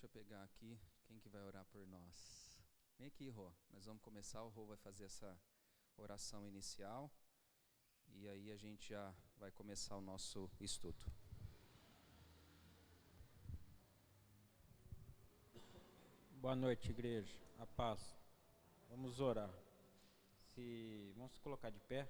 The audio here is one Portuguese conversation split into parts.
Deixa eu pegar aqui, quem que vai orar por nós? Vem aqui, Rô, nós vamos começar, o Rô vai fazer essa oração inicial, e aí a gente já vai começar o nosso estudo. Boa noite, igreja, a paz. Vamos orar. Vamos se colocar de pé.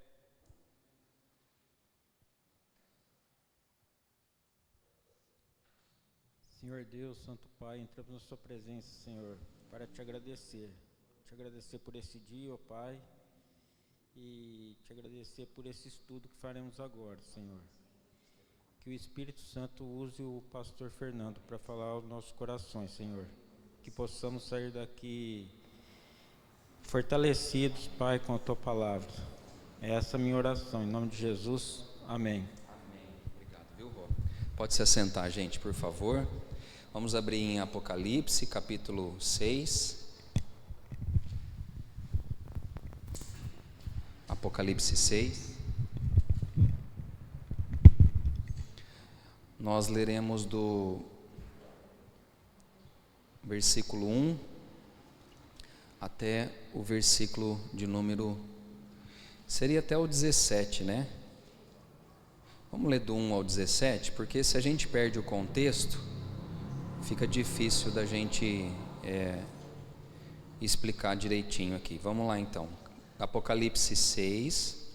Senhor Deus, Santo Pai, entramos na sua presença, Senhor, para te agradecer por esse dia, ó Pai, e te agradecer por esse estudo que faremos agora, Senhor. Que o Espírito Santo use o pastor Fernando para falar aos nossos corações, Senhor. Que possamos sair daqui fortalecidos, Pai, com a tua palavra. É essa a minha oração, em nome de Jesus, amém. Amém. Obrigado, viu, Rô? Pode se assentar, gente, por favor. Vamos abrir em Apocalipse, capítulo 6. Apocalipse 6. Nós leremos do versículo 1 até o versículo de número... seria até o 17, né? Vamos ler do 1 ao 17, porque se a gente perde o contexto, fica difícil da gente explicar direitinho aqui. Vamos lá então. Apocalipse 6,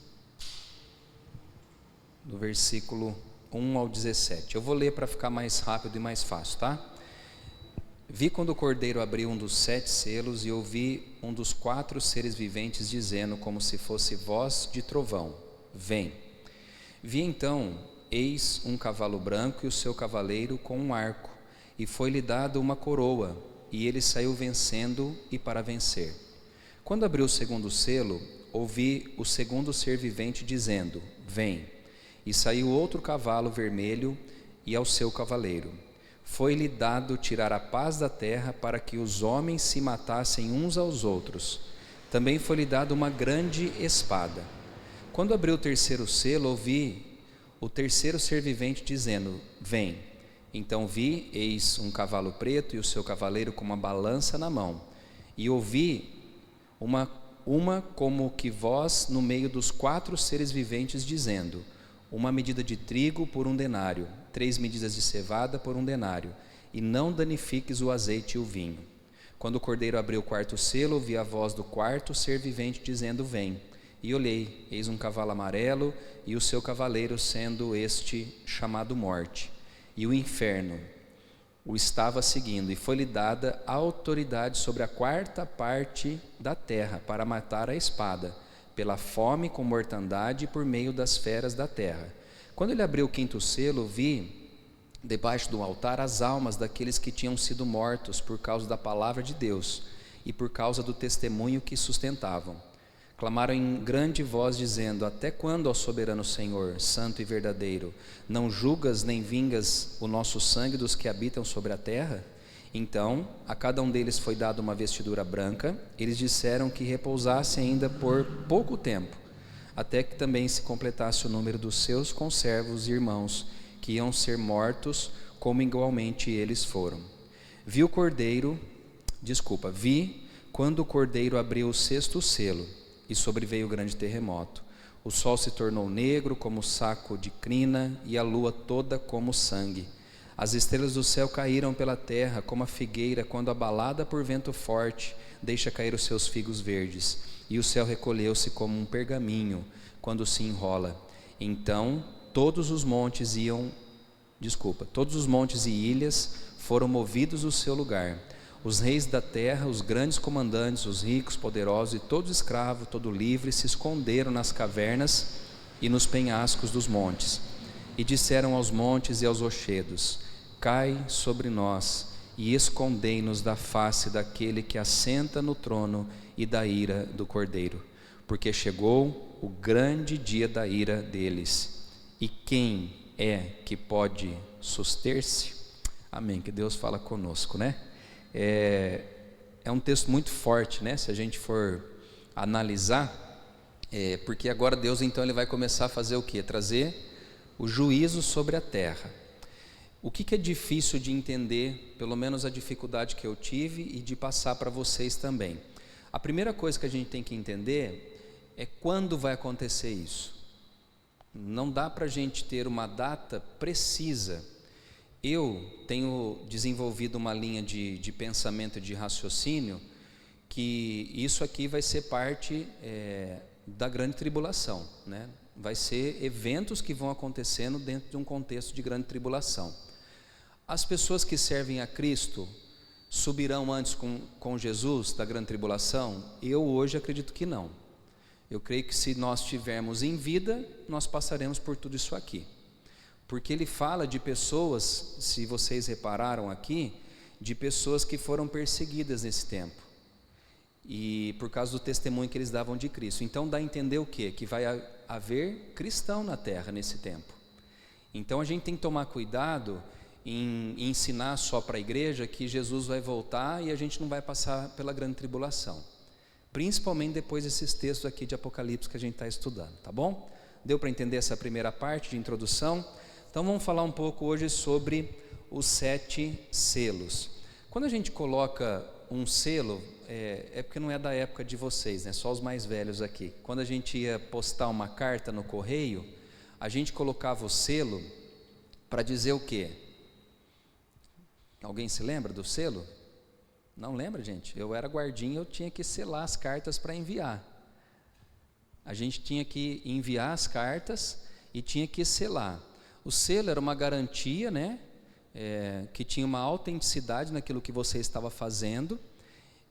do versículo 1 ao 17. Eu vou ler para ficar mais rápido e mais fácil, tá? Vi quando o Cordeiro abriu um dos 7 selos e ouvi um dos 4 seres viventes dizendo, como se fosse voz de trovão: vem. Vi então, eis um cavalo branco e o seu cavaleiro com um arco, e foi-lhe dado uma coroa, e ele saiu vencendo e para vencer. Quando abriu o segundo selo, ouvi o segundo ser vivente dizendo: vem. E saiu outro cavalo vermelho e ao seu cavaleiro. Foi-lhe dado tirar a paz da terra para que os homens se matassem uns aos outros. Também foi-lhe dado uma grande espada. Quando abriu o terceiro selo, ouvi o terceiro ser vivente dizendo: vem. Então vi, eis um cavalo preto e o seu cavaleiro com uma balança na mão. E ouvi uma como que voz no meio dos 4 seres viventes dizendo: uma medida de trigo por 1 denário, 3 medidas de cevada por 1 denário, e não danifiques o azeite e o vinho. Quando o Cordeiro abriu o 4º selo, ouvi a voz do 4º ser vivente dizendo: vem. E olhei, eis um cavalo amarelo e o seu cavaleiro, sendo este chamado Morte, e o inferno o estava seguindo, e foi-lhe dada a autoridade sobre a 4ª parte da terra para matar a espada, pela fome com mortandade por meio das feras da terra. Quando ele abriu o 5º selo, vi debaixo do altar as almas daqueles que tinham sido mortos por causa da palavra de Deus e por causa do testemunho que sustentavam. Clamaram em grande voz dizendo: até quando, ó soberano Senhor, santo e verdadeiro, não julgas nem vingas o nosso sangue dos que habitam sobre a terra? Então a cada um deles foi dada uma vestidura branca. Eles disseram que repousasse ainda por pouco tempo, até que também se completasse o número dos seus conservos e irmãos, que iam ser mortos, como igualmente eles foram. Vi quando o Cordeiro abriu o 6º selo, e sobreveio o grande terremoto. O sol se tornou negro como saco de crina, e a lua toda como sangue. As estrelas do céu caíram pela terra, como a figueira, quando abalada por vento forte, deixa cair os seus figos verdes. E o céu recolheu-se como um pergaminho, quando se enrola. Então todos os montes e ilhas foram movidos do seu lugar. Os reis da terra, os grandes comandantes, os ricos, poderosos e todo escravo, todo livre, se esconderam nas cavernas e nos penhascos dos montes. E disseram aos montes e aos rochedos: cai sobre nós e escondei-nos da face daquele que assenta no trono e da ira do Cordeiro, porque chegou o grande dia da ira deles. E quem é que pode suster-se? Amém. Que Deus fala conosco, né? É um texto muito forte, né? Se a gente for analisar, porque agora Deus então ele vai começar a fazer o quê? Trazer o juízo sobre a terra. O que é difícil de entender, pelo menos a dificuldade que eu tive e de passar para vocês também? A primeira coisa que a gente tem que entender é quando vai acontecer isso. Não dá para a gente ter uma data precisa. Eu tenho desenvolvido uma linha de pensamento e de raciocínio que isso aqui vai ser parte da grande tribulação, né? Vai ser eventos que vão acontecendo dentro de um contexto de grande tribulação. As pessoas que servem a Cristo subirão antes com Jesus da grande tribulação? Eu hoje acredito que não. Eu creio que se nós estivermos em vida, nós passaremos por tudo isso aqui. Porque ele fala de pessoas, se vocês repararam aqui, de pessoas que foram perseguidas nesse tempo. E por causa do testemunho que eles davam de Cristo. Então dá a entender o quê? Que vai haver cristão na terra nesse tempo. Então a gente tem que tomar cuidado em ensinar só para a igreja que Jesus vai voltar e a gente não vai passar pela grande tribulação. Principalmente depois desses textos aqui de Apocalipse que a gente está estudando, tá bom? Deu para entender essa primeira parte de introdução? Então vamos falar um pouco hoje sobre os 7 selos. Quando a gente coloca um selo, é porque não é da época de vocês, né? Só os mais velhos aqui. Quando a gente ia postar uma carta no correio, a gente colocava o selo para dizer o quê? Alguém se lembra do selo? Não lembra, gente? Eu era guardinha, eu tinha que selar as cartas para enviar. A gente tinha que enviar as cartas e tinha que selar. O selo era uma garantia, né? Que tinha uma autenticidade naquilo que você estava fazendo.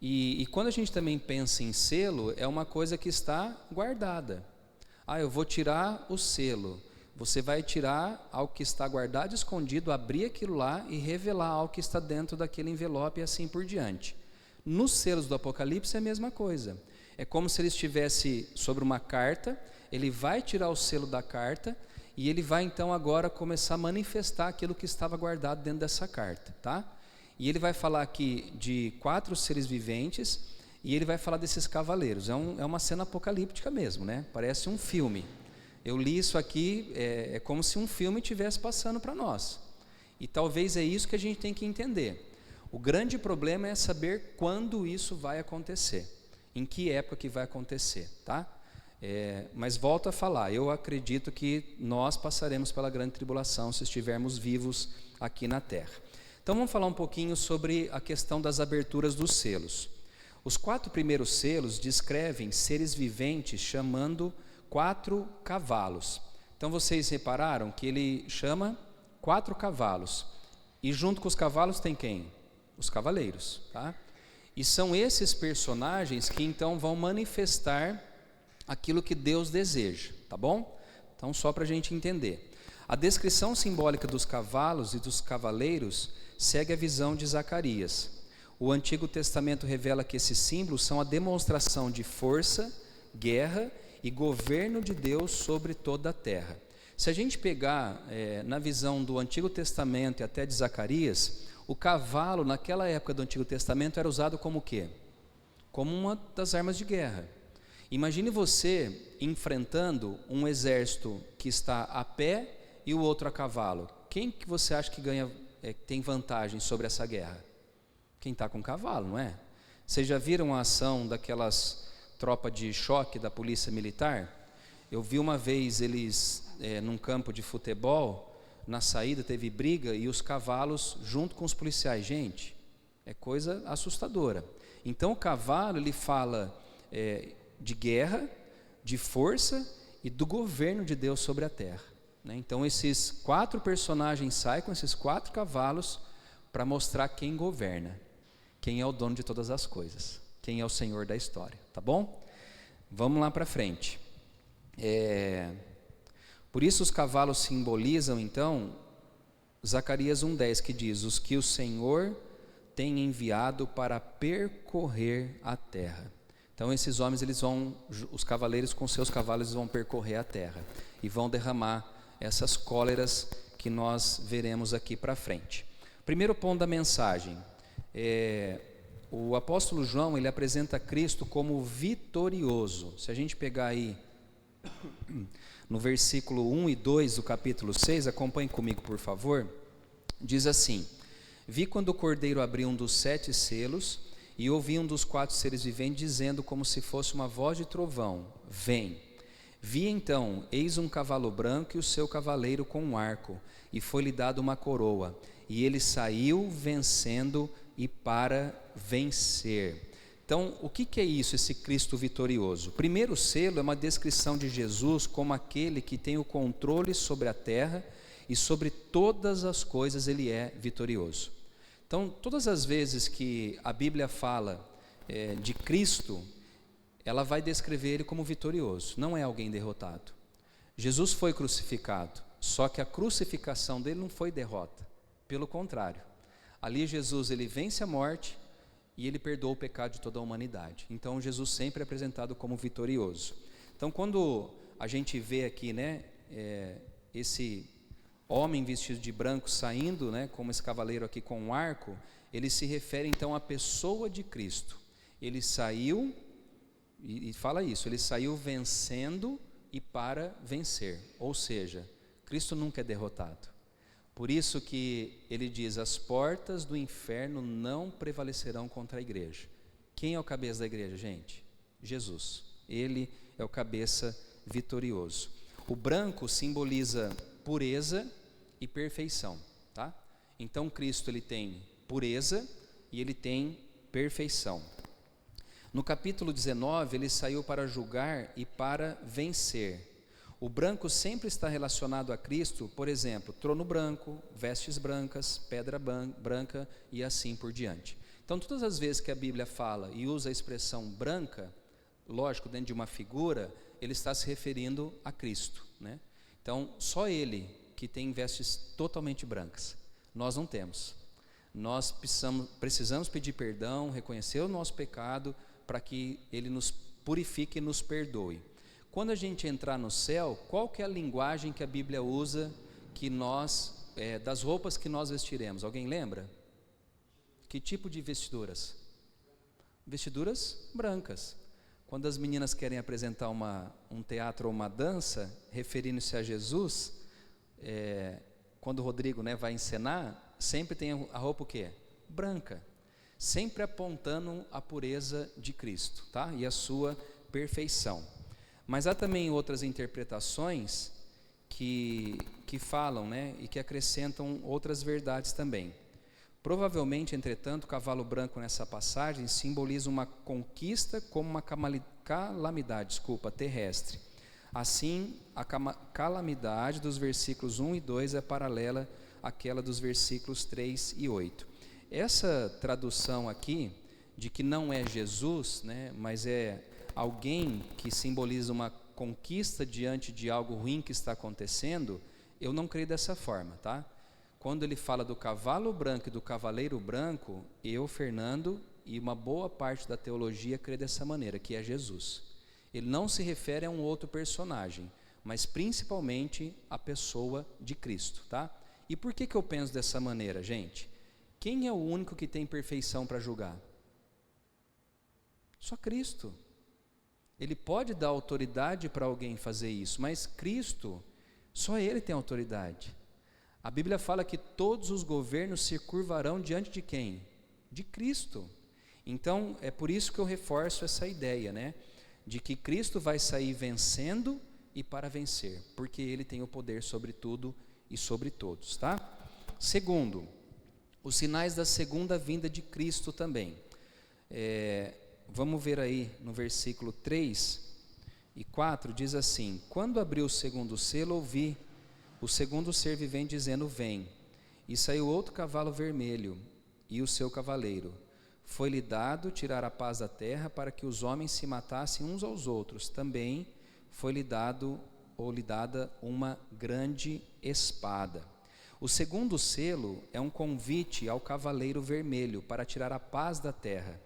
E quando a gente também pensa em selo, é uma coisa que está guardada. Eu vou tirar o selo. Você vai tirar algo que está guardado, escondido, abrir aquilo lá e revelar algo que está dentro daquele envelope e assim por diante. Nos selos do Apocalipse é a mesma coisa. É como se ele estivesse sobre uma carta, ele vai tirar o selo da carta e ele vai então agora começar a manifestar aquilo que estava guardado dentro dessa carta, tá? E ele vai falar aqui de 4 seres viventes e ele vai falar desses cavaleiros. É uma cena apocalíptica mesmo, né? Parece um filme. Eu li isso aqui, é como se um filme estivesse passando para nós. E talvez é isso que a gente tem que entender. O grande problema é saber quando isso vai acontecer. Em que época que vai acontecer, tá? Mas volto a falar, eu acredito que nós passaremos pela grande tribulação se estivermos vivos aqui na terra. Então vamos falar um pouquinho sobre a questão das aberturas dos selos. Os 4 primeiros selos descrevem seres viventes chamando 4 cavalos. Então vocês repararam que ele chama 4 cavalos. E junto com os cavalos tem quem? Os cavaleiros, tá? E são esses personagens que então vão manifestar aquilo que Deus deseja, tá bom? Então só para a gente entender. A descrição simbólica dos cavalos e dos cavaleiros segue a visão de Zacarias. O Antigo Testamento revela que esses símbolos são a demonstração de força, guerra e governo de Deus sobre toda a terra. Se a gente pegar na visão do Antigo Testamento e até de Zacarias, o cavalo naquela época do Antigo Testamento era usado como o quê? Como uma das armas de guerra. Imagine você enfrentando um exército que está a pé e o outro a cavalo. Quem que você acha que tem vantagem sobre essa guerra? Quem está com cavalo, não é? Vocês já viram a ação daquelas tropa de choque da polícia militar? Eu vi uma vez eles num campo de futebol, na saída teve briga e os cavalos junto com os policiais. Gente, é coisa assustadora. Então o cavalo ele fala de guerra, de força e do governo de Deus sobre a terra, né? Então esses 4 personagens saem com esses 4 cavalos para mostrar quem governa, quem é o dono de todas as coisas, quem é o Senhor da história, tá bom? Vamos lá para frente. Por isso os cavalos simbolizam então Zacarias 1:10, que diz: os que o Senhor tem enviado para percorrer a terra. Então esses homens, os cavaleiros com seus cavalos vão percorrer a terra e vão derramar essas cóleras que nós veremos aqui para frente. Primeiro ponto da mensagem, o apóstolo João, ele apresenta Cristo como vitorioso. Se a gente pegar aí no versículo 1 e 2 do capítulo 6, acompanhe comigo por favor. Diz assim: vi quando o cordeiro abriu um dos 7 selos, e ouvi um dos 4 seres viventes dizendo como se fosse uma voz de trovão: vem. Vi então, eis um cavalo branco e o seu cavaleiro com um arco, e foi-lhe dado uma coroa, e ele saiu vencendo e para vencer. Então, o que é isso, esse Cristo vitorioso? O primeiro selo é uma descrição de Jesus como aquele que tem o controle sobre a terra, e sobre todas as coisas ele é vitorioso. Então, todas as vezes que a Bíblia fala de Cristo, ela vai descrever ele como vitorioso, não é alguém derrotado. Jesus foi crucificado, só que a crucificação dele não foi derrota, pelo contrário. Ali Jesus, ele vence a morte e ele perdoa o pecado de toda a humanidade. Então Jesus sempre é apresentado como vitorioso. Então quando a gente vê aqui, esse homem vestido de branco saindo, como esse cavaleiro aqui com um arco, ele se refere então à pessoa de Cristo. Ele saiu, e fala isso, ele saiu vencendo e para vencer, ou seja, Cristo nunca é derrotado. Por isso que ele diz: as portas do inferno não prevalecerão contra a igreja. Quem é o cabeça da igreja, gente? Jesus. Ele é o cabeça vitorioso. O branco simboliza pureza e perfeição, tá? Então Cristo, ele tem pureza e ele tem perfeição. No capítulo 19, ele saiu para julgar e para vencer. O branco sempre está relacionado a Cristo, por exemplo, trono branco, vestes brancas, pedra branca e assim por diante. Então, todas as vezes que a Bíblia fala e usa a expressão branca, lógico, dentro de uma figura, ele está se referindo a Cristo, Então, só ele que tem vestes totalmente brancas. Nós não temos. Nós precisamos pedir perdão, reconhecer o nosso pecado, para que ele nos purifique e nos perdoe. Quando a gente entrar no céu, qual que é a linguagem que a Bíblia usa que das roupas que nós vestiremos? Alguém lembra? Que tipo de vestiduras? Vestiduras brancas. Quando as meninas querem apresentar um teatro ou uma dança, referindo-se a Jesus, quando o Rodrigo vai encenar, sempre tem a roupa o quê? Branca. Sempre apontando a pureza de Cristo, tá? E a sua perfeição. Mas há também outras interpretações que falam, e que acrescentam outras verdades também. Provavelmente, entretanto, o cavalo branco nessa passagem simboliza uma conquista como uma calamidade terrestre. Assim, a calamidade dos versículos 1 e 2 é paralela àquela dos versículos 3 e 8. Essa tradução aqui, de que não é Jesus, mas é alguém que simboliza uma conquista diante de algo ruim que está acontecendo, eu não creio dessa forma, tá? Quando ele fala do cavalo branco e do cavaleiro branco, eu, Fernando, e uma boa parte da teologia crê dessa maneira, que é Jesus. Ele não se refere a um outro personagem, mas principalmente a pessoa de Cristo, tá? E por que eu penso dessa maneira, gente? Quem é o único que tem perfeição para julgar? Só Cristo. Ele pode dar autoridade para alguém fazer isso, mas Cristo, só Ele tem autoridade. A Bíblia fala que todos os governos se curvarão diante de quem? De Cristo. Então, é por isso que eu reforço essa ideia, de que Cristo vai sair vencendo e para vencer, porque Ele tem o poder sobre tudo e sobre todos, tá? Segundo, os sinais da segunda vinda de Cristo também. Vamos ver aí no versículo 3 e 4, diz assim: quando abriu o segundo selo, ouvi o segundo ser vivente dizendo: vem. E saiu outro cavalo vermelho, e o seu cavaleiro. Foi-lhe dado tirar a paz da terra, para que os homens se matassem uns aos outros. Também foi-lhe dado ou lhe dada uma grande espada. O segundo selo é um convite ao cavaleiro vermelho para tirar a paz da terra.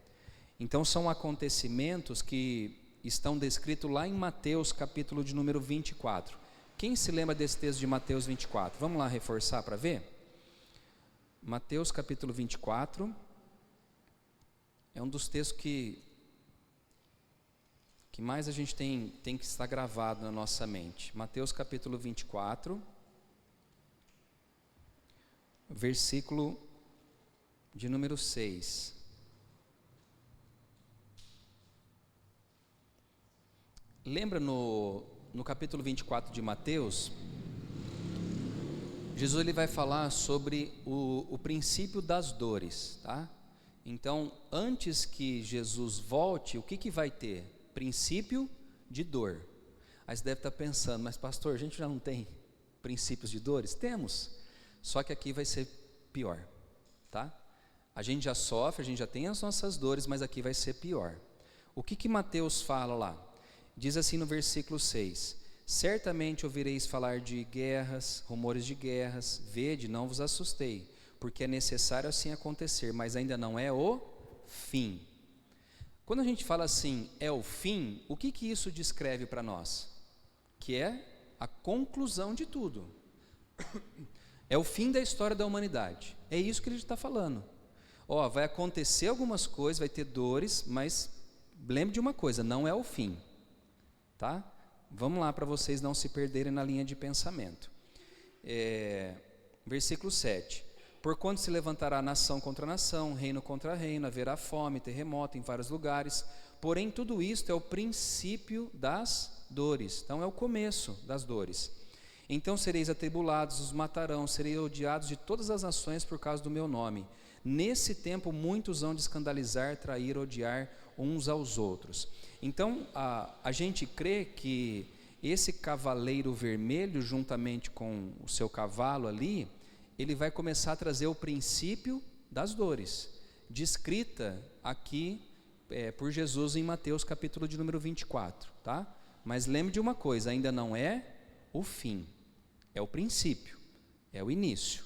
Então são acontecimentos que estão descritos lá em Mateus, capítulo de número 24. Quem se lembra desse texto de Mateus 24? Vamos lá reforçar para ver? Mateus capítulo 24 é um dos textos que mais a gente tem que estar gravado na nossa mente. Mateus capítulo 24, versículo de número 6. Lembra no capítulo 24 de Mateus, Jesus ele vai falar sobre o princípio das dores, tá? Então, antes que Jesus volte, o que vai ter? Princípio de dor. Aí você deve estar pensando, mas pastor, a gente já não tem princípios de dores? Temos, só que aqui vai ser pior, tá? A gente já sofre, a gente já tem as nossas dores, mas aqui vai ser pior. O que Mateus fala lá? Diz assim no versículo 6: certamente ouvireis falar de guerras, rumores de guerras, vede, não vos assustei, porque é necessário assim acontecer, mas ainda não é o fim. Quando a gente fala assim, é o fim, o que isso descreve para nós? Que é a conclusão de tudo. É o fim da história da humanidade. É isso que ele está falando. Vai acontecer algumas coisas, vai ter dores, mas lembre de uma coisa, não é o fim. Tá? Vamos lá para vocês não se perderem na linha de pensamento. Versículo 7. Porquanto se levantará nação contra nação, reino contra reino, haverá fome, terremoto em vários lugares, porém tudo isto é o princípio das dores. Então é o começo das dores. Então sereis atribulados, os matarão, sereis odiados de todas as nações por causa do meu nome. Nesse tempo muitos hão de escandalizar, trair, odiar uns aos outros. Então a gente crê que esse cavaleiro vermelho, juntamente com o seu cavalo ali, ele vai começar a trazer o princípio das dores, descrita aqui por Jesus em Mateus capítulo de número 24, tá? Mas lembre de uma coisa, ainda não é o fim, é o princípio, é o início.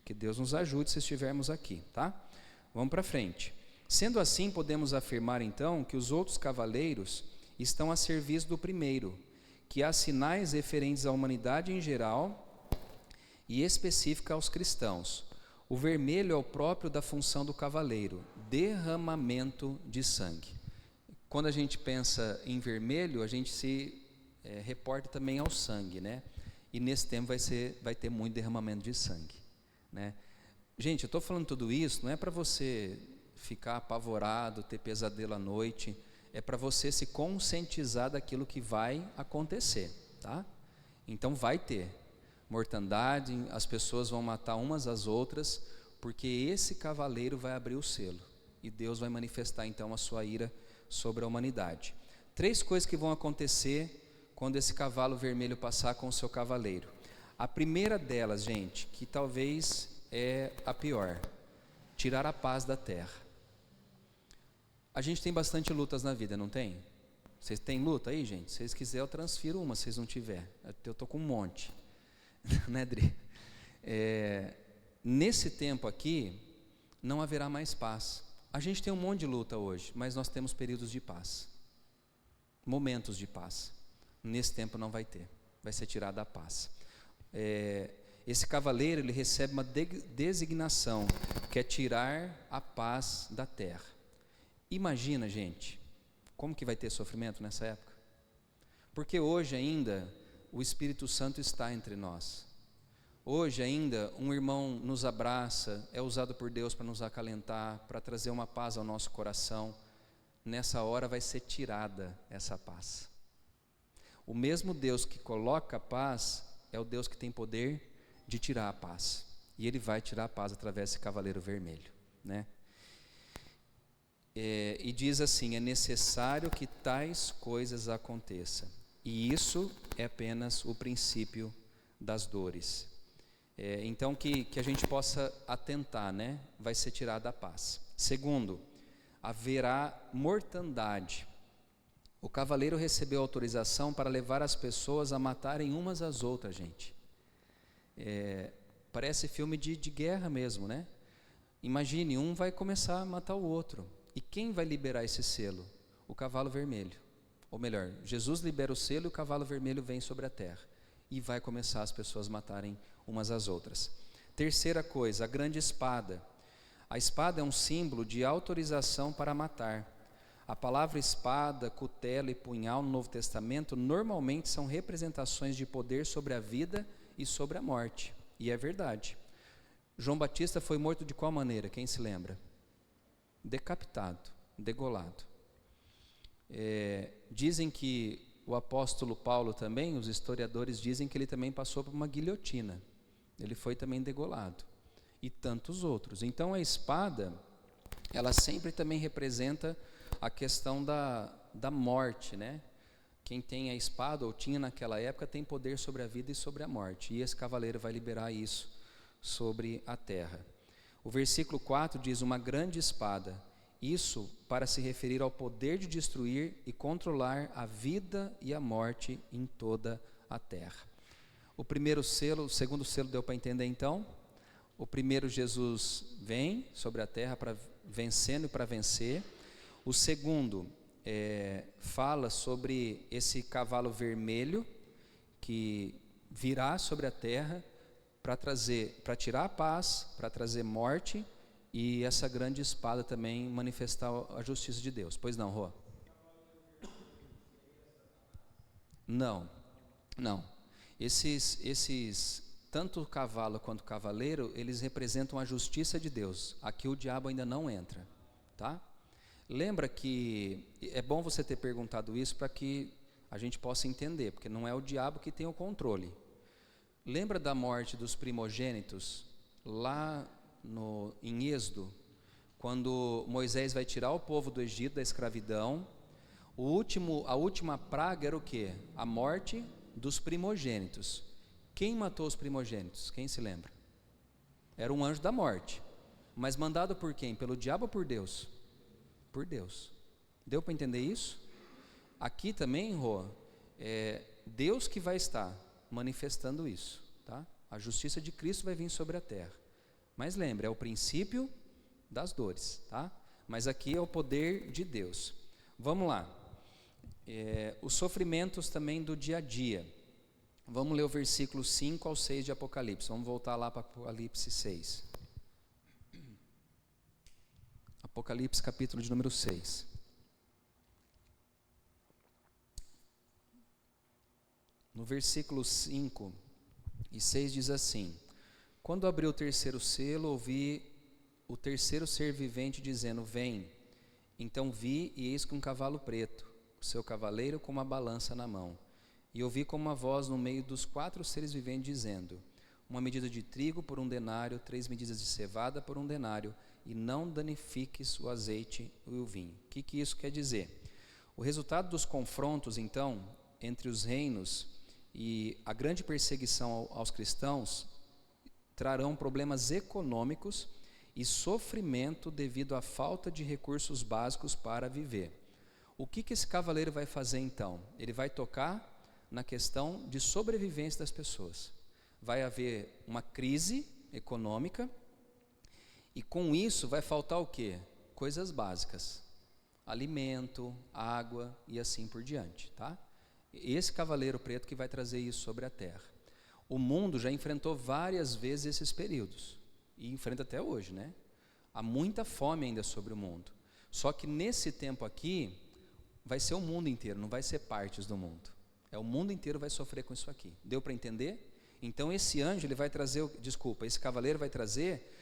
Que Deus nos ajude se estivermos aqui, tá? Vamos para frente. Sendo assim, podemos afirmar então que os outros cavaleiros estão a serviço do primeiro, que há sinais referentes à humanidade em geral e específica aos cristãos. O vermelho é o próprio da função do cavaleiro, derramamento de sangue. Quando a gente pensa em vermelho, a gente se reporta também ao sangue, né? E nesse tempo vai ter muito derramamento de sangue, né? Gente, eu estou falando tudo isso, não é para você ficar apavorado, ter pesadelo à noite, é para você se conscientizar daquilo que vai acontecer, tá? Então vai ter mortandade, as pessoas vão matar umas às outras, porque esse cavaleiro vai abrir o selo, e Deus vai manifestar então a sua ira sobre a humanidade. 3 coisas que vão acontecer quando esse cavalo vermelho passar com o seu cavaleiro. A primeira delas, gente, que talvez é a pior: tirar a paz da terra. A gente tem bastante lutas na vida, não tem? Vocês têm luta aí, gente? Se vocês quiserem, eu transfiro uma, se vocês não tiverem. Eu estou com um monte. Né, Dri? Nesse tempo aqui, não haverá mais paz. A gente tem um monte de luta hoje, mas nós temos períodos de paz. Momentos de paz. Nesse tempo não vai ter. Vai ser tirada a paz. Esse cavaleiro, ele recebe uma designação, que é tirar a paz da terra. Imagina, gente, como que vai ter sofrimento nessa época? Porque hoje ainda o Espírito Santo está entre nós. Hoje ainda um irmão nos abraça, é usado por Deus para nos acalentar, para trazer uma paz ao nosso coração. Nessa hora vai ser tirada essa paz. O mesmo Deus que coloca a paz é o Deus que tem poder de tirar a paz. E Ele vai tirar a paz através desse cavaleiro vermelho, né? E diz assim: é necessário que tais coisas aconteçam. E isso é apenas o princípio das dores. Então que a gente possa atentar, né? Vai ser tirada a paz. Segundo, haverá mortandade. O cavaleiro recebeu autorização para levar as pessoas a matarem umas às outras, gente. Parece filme de guerra mesmo, né? Imagine, um vai começar a matar o outro. E quem vai liberar esse selo? O cavalo vermelho. Ou melhor, Jesus libera o selo e o cavalo vermelho vem sobre a terra. E vai começar as pessoas matarem umas às outras. Terceira coisa, a grande espada. A espada é um símbolo de autorização para matar. A palavra espada, cutelo e punhal no Novo Testamento normalmente são representações de poder sobre a vida e sobre a morte. E é verdade. João Batista foi morto de qual maneira? Quem se lembra? Decapitado, degolado. Dizem que o apóstolo Paulo também, os historiadores dizem que ele também passou por uma guilhotina. Ele foi também degolado. E tantos outros. Então a espada, ela sempre também representa a questão da morte, né? Quem tem a espada, ou tinha naquela época, tem poder sobre a vida e sobre a morte. E esse cavaleiro vai liberar isso sobre a terra. O versículo 4 diz: uma grande espada. Isso para se referir ao poder de destruir e controlar a vida e a morte em toda a terra. O primeiro selo, o segundo selo deu para entender então? O primeiro, Jesus vem sobre a terra vencendo e para vencer. O segundo fala sobre esse cavalo vermelho que virá sobre a terra para tirar a paz, para trazer morte, e essa grande espada também manifestar a justiça de Deus. Pois não, Rô? Não. Esses tanto o cavalo quanto o cavaleiro, eles representam a justiça de Deus. Aqui o diabo ainda não entra, tá? Lembra que é bom você ter perguntado isso para que a gente possa entender, porque não é o diabo que tem o controle. Lembra da morte dos primogênitos lá em Êxodo, quando Moisés vai tirar o povo do Egito, da escravidão? A última praga era o quê? A morte dos primogênitos. Quem matou os primogênitos? Quem se lembra? Era um anjo da morte. Mas mandado por quem? Pelo diabo ou por Deus? Por Deus. Deu para entender isso? Aqui também, Rô, é Deus que vai estar manifestando isso, tá? A justiça de Cristo vai vir sobre a terra. Mas lembre, é o princípio das dores, tá? Mas aqui é o poder de Deus. Vamos lá. Os sofrimentos também do dia a dia. Vamos ler o versículo 5 ao 6 de Apocalipse. Vamos voltar lá para Apocalipse 6. Apocalipse capítulo de número 6. No versículo 5 e 6 diz assim: quando abriu o terceiro selo, ouvi o terceiro ser vivente dizendo: vem. Então vi, e eis que um cavalo preto, o seu cavaleiro com uma balança na mão. E ouvi como uma voz no meio dos 4 seres viventes dizendo: uma medida de trigo por 1 denário, 3 medidas de cevada por 1 denário, e não danifiques o azeite e o vinho. O que isso quer dizer? O resultado dos confrontos, então, entre os reinos e a grande perseguição aos cristãos trarão problemas econômicos e sofrimento devido à falta de recursos básicos para viver. O que esse cavaleiro vai fazer então? Ele vai tocar na questão de sobrevivência das pessoas. Vai haver uma crise econômica e com isso vai faltar o quê? Coisas básicas, alimento, água e assim por diante, tá? Esse cavaleiro preto que vai trazer isso sobre a terra. O mundo já enfrentou várias vezes esses períodos e enfrenta até hoje, né? Há muita fome ainda sobre o mundo. Só que nesse tempo aqui vai ser o mundo inteiro, não vai ser partes do mundo. O mundo inteiro vai sofrer com isso aqui. Deu para entender? Então esse anjo, ele vai trazer, esse cavaleiro vai trazer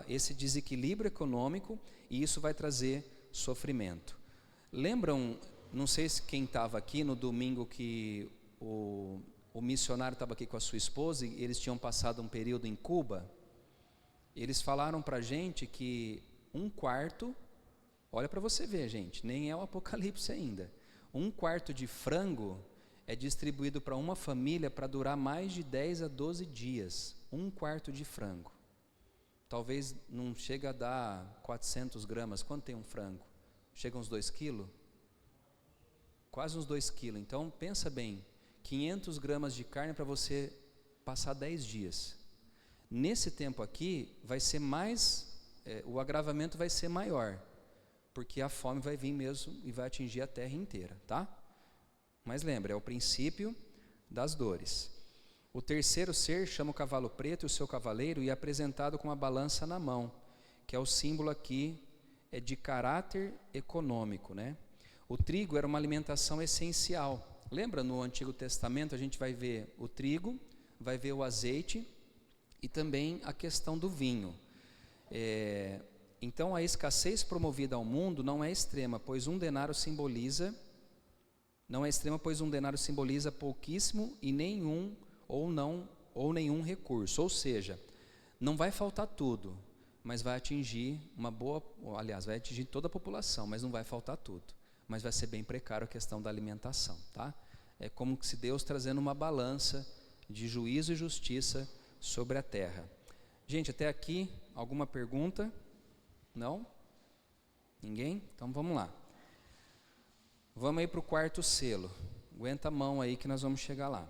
esse desequilíbrio econômico, e isso vai trazer sofrimento. Lembram, não sei se quem estava aqui no domingo que o missionário estava aqui com a sua esposa e eles tinham passado um período em Cuba? Eles falaram para a gente que 1/4, olha para você ver, gente, nem é o Apocalipse ainda, 1/4 de frango é distribuído para uma família para durar mais de 10 a 12 dias. 1/4 de frango. Talvez não chega a dar 400 gramas. Quanto tem um frango? Chega uns 2 quilos? Quase uns 2 quilos. Então, pensa bem, 500 gramas de carne para você passar 10 dias. Nesse tempo aqui, vai ser mais, o agravamento vai ser maior, porque a fome vai vir mesmo e vai atingir a terra inteira, tá? Mas lembra, é o princípio das dores. O terceiro ser chama o cavalo preto e o seu cavaleiro e é apresentado com uma balança na mão, que é o símbolo aqui de caráter econômico, né? O trigo era uma alimentação essencial. Lembra, no Antigo Testamento a gente vai ver o trigo, vai ver o azeite e também a questão do vinho. Então a escassez promovida ao mundo não é extrema, pois um denário simboliza pouquíssimo e nenhum nenhum recurso. Ou seja, não vai faltar tudo, mas vai atingir vai atingir toda a população, mas não vai faltar tudo. Mas vai ser bem precário a questão da alimentação, tá? É como se Deus trazendo uma balança de juízo e justiça sobre a terra. Gente, até aqui, alguma pergunta? Não? Ninguém? Então vamos lá. Vamos aí para o quarto selo. Aguenta a mão aí que nós vamos chegar lá.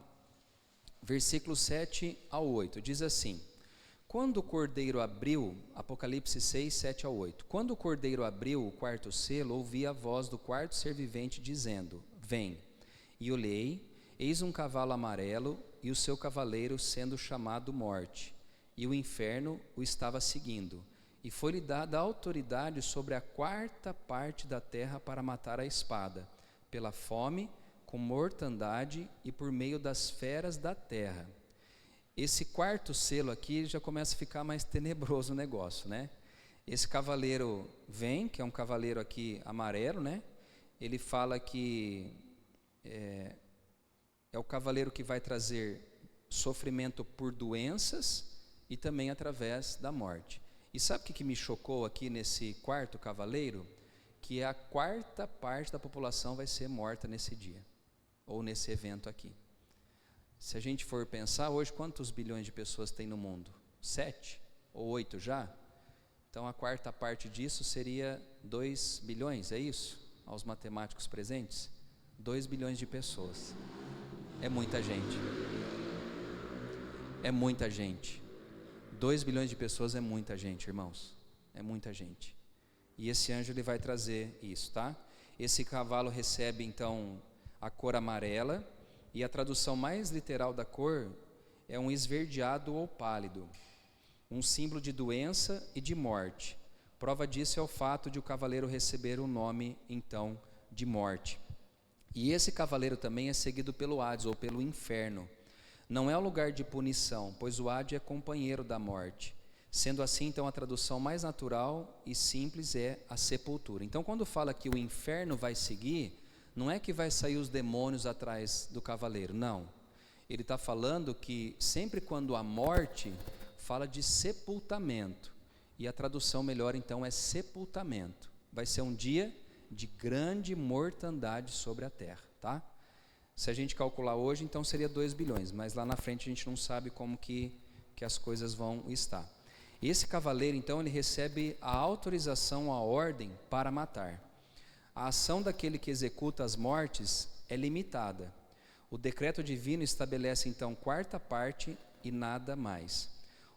Versículos 7 ao 8, diz assim: quando o cordeiro abriu, Apocalipse 6, 7 ao 8. Quando o cordeiro abriu o quarto selo, ouvi a voz do quarto ser vivente dizendo: vem. E olhei, eis um cavalo amarelo, e o seu cavaleiro sendo chamado Morte, e o inferno o estava seguindo. E foi-lhe dada autoridade sobre a quarta parte da terra para matar a espada, pela fome, com mortandade e por meio das feras da terra. Esse quarto selo aqui já começa a ficar mais tenebroso o negócio, né? Esse cavaleiro vem, que é um cavaleiro aqui amarelo, né? Ele fala que é o cavaleiro que vai trazer sofrimento por doenças e também através da morte. E sabe o que me chocou aqui nesse quarto cavaleiro? Que a quarta parte da população vai ser morta nesse dia, ou nesse evento aqui. Se a gente for pensar, hoje quantos bilhões de pessoas tem no mundo? 7 ou 8 já? Então a quarta parte disso seria 2 bilhões, é isso? Aos matemáticos presentes? 2 bilhões de pessoas. É muita gente. É muita gente. 2 bilhões de pessoas é muita gente, irmãos. É muita gente. E esse anjo ele vai trazer isso, tá? Esse cavalo recebe então a cor amarela, e a tradução mais literal da cor é um esverdeado ou pálido, um símbolo de doença e de morte. Prova disso é o fato de o cavaleiro receber o nome então de Morte. E esse cavaleiro também é seguido pelo Hades ou pelo inferno. Não é o lugar de punição, pois o Hades é companheiro da morte. Sendo assim, então, a tradução mais natural e simples é a sepultura. Então, quando fala que o inferno vai seguir, não é que vai sair os demônios atrás do cavaleiro, não. Ele está falando que sempre quando a morte, fala de sepultamento. E a tradução melhor, então, é sepultamento. Vai ser um dia de grande mortandade sobre a terra, tá? Se a gente calcular hoje, então seria 2 bilhões, mas lá na frente a gente não sabe como que as coisas vão estar. Esse cavaleiro, então, ele recebe a autorização, a ordem para matar. A ação daquele que executa as mortes é limitada. O decreto divino estabelece, então, quarta parte e nada mais.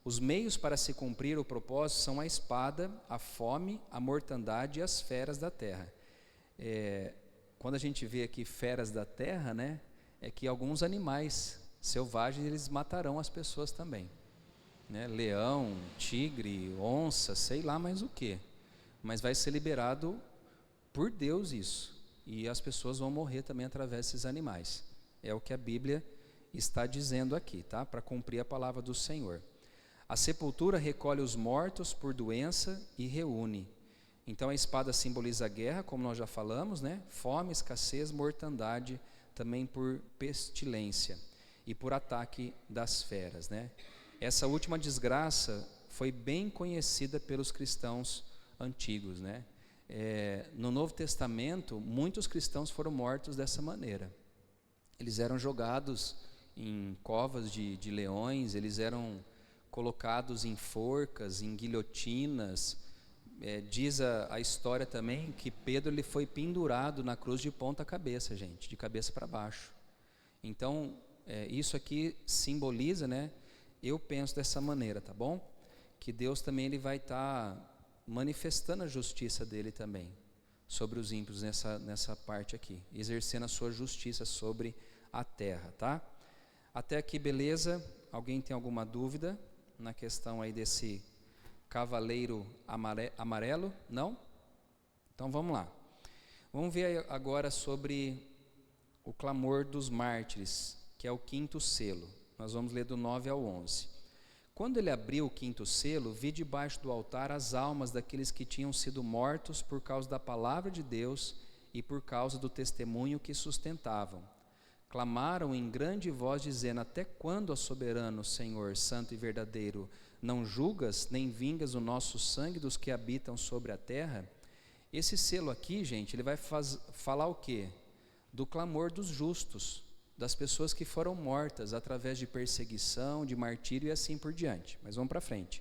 Os meios para se cumprir o propósito são a espada, a fome, a mortandade e as feras da terra. Quando a gente vê aqui feras da terra, né, é que alguns animais selvagens eles matarão as pessoas também, né? Leão, tigre, onça, sei lá mais o que, mas vai ser liberado por Deus isso, e as pessoas vão morrer também através desses animais. É o que a Bíblia está dizendo aqui, tá? Para cumprir a palavra do Senhor. A sepultura recolhe os mortos por doença e reúne. Então a espada simboliza a guerra, como nós já falamos, né? Fome, escassez, mortandade, também por pestilência e por ataque das feras, né? Essa última desgraça foi bem conhecida pelos cristãos antigos, né? No Novo Testamento, muitos cristãos foram mortos dessa maneira. Eles eram jogados em covas de leões, eles eram colocados em forcas, em guilhotinas. Diz a história também que Pedro ele foi pendurado na cruz de ponta cabeça, gente, de cabeça para baixo. Então, isso aqui simboliza, né? Eu penso dessa maneira, tá bom? Que Deus também ele vai estar manifestando a justiça dele também sobre os ímpios nessa parte aqui, exercendo a sua justiça sobre a terra, tá? Até aqui, beleza? Alguém tem alguma dúvida na questão aí desse cavaleiro amarelo? Não? Então vamos lá. Vamos ver agora sobre o clamor dos mártires, que é o quinto selo. Nós vamos ler do 9 ao 11. Quando ele abriu o quinto selo, vi debaixo do altar as almas daqueles que tinham sido mortos por causa da palavra de Deus e por causa do testemunho que sustentavam. Clamaram em grande voz, dizendo: até quando, ó soberano Senhor, santo e verdadeiro, não julgas nem vingas o nosso sangue dos que habitam sobre a terra? Esse selo aqui, gente, ele vai falar o quê? Do clamor dos justos, das pessoas que foram mortas através de perseguição, de martírio e assim por diante. Mas vamos para frente.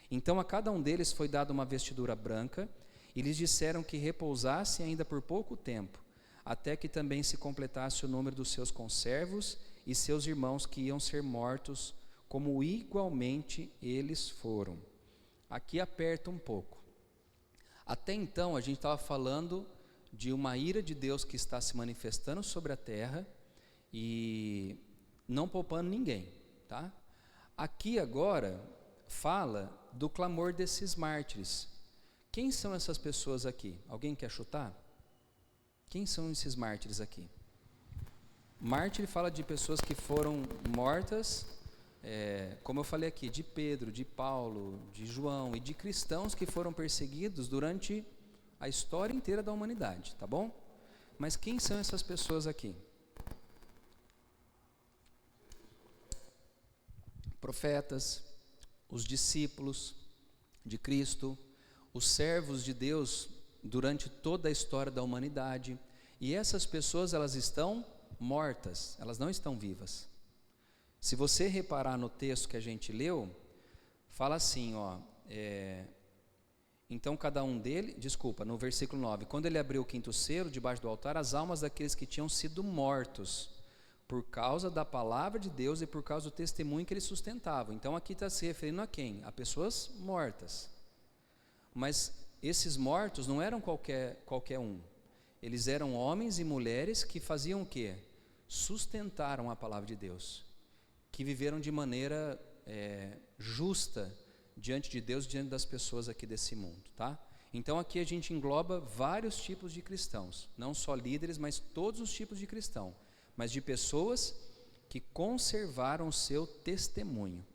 Então a cada um deles foi dada uma vestidura branca, e lhes disseram que repousassem ainda por pouco tempo, até que também se completasse o número dos seus conservos e seus irmãos que iam ser mortos, como igualmente eles foram. Aqui aperta um pouco. Até então a gente estava falando de uma ira de Deus que está se manifestando sobre a terra e não poupando ninguém, tá? Aqui agora fala do clamor desses mártires. Quem são essas pessoas aqui? Alguém quer chutar? Quem são esses mártires aqui? Mártir fala de pessoas que foram mortas, como eu falei aqui, de Pedro, de Paulo, de João e de cristãos que foram perseguidos durante a história inteira da humanidade, tá bom? Mas quem são essas pessoas aqui? Profetas, os discípulos de Cristo, os servos de Deus durante toda a história da humanidade. E essas pessoas, elas estão mortas, elas não estão vivas. Se você reparar no texto que a gente leu, fala assim, então cada um deles, no versículo 9, quando ele abriu o quinto selo, debaixo do altar, as almas daqueles que tinham sido mortos, por causa da palavra de Deus e por causa do testemunho que eles sustentavam. Então aqui está se referindo a quem? A pessoas mortas. Mas esses mortos não eram qualquer um. Eles eram homens e mulheres que faziam o quê? Sustentaram a palavra de Deus, que viveram de maneira justa diante de Deus, diante das pessoas aqui desse mundo, tá? Então aqui a gente engloba vários tipos de cristãos, não só líderes, mas todos os tipos de cristão, mas de pessoas que conservaram o seu testemunho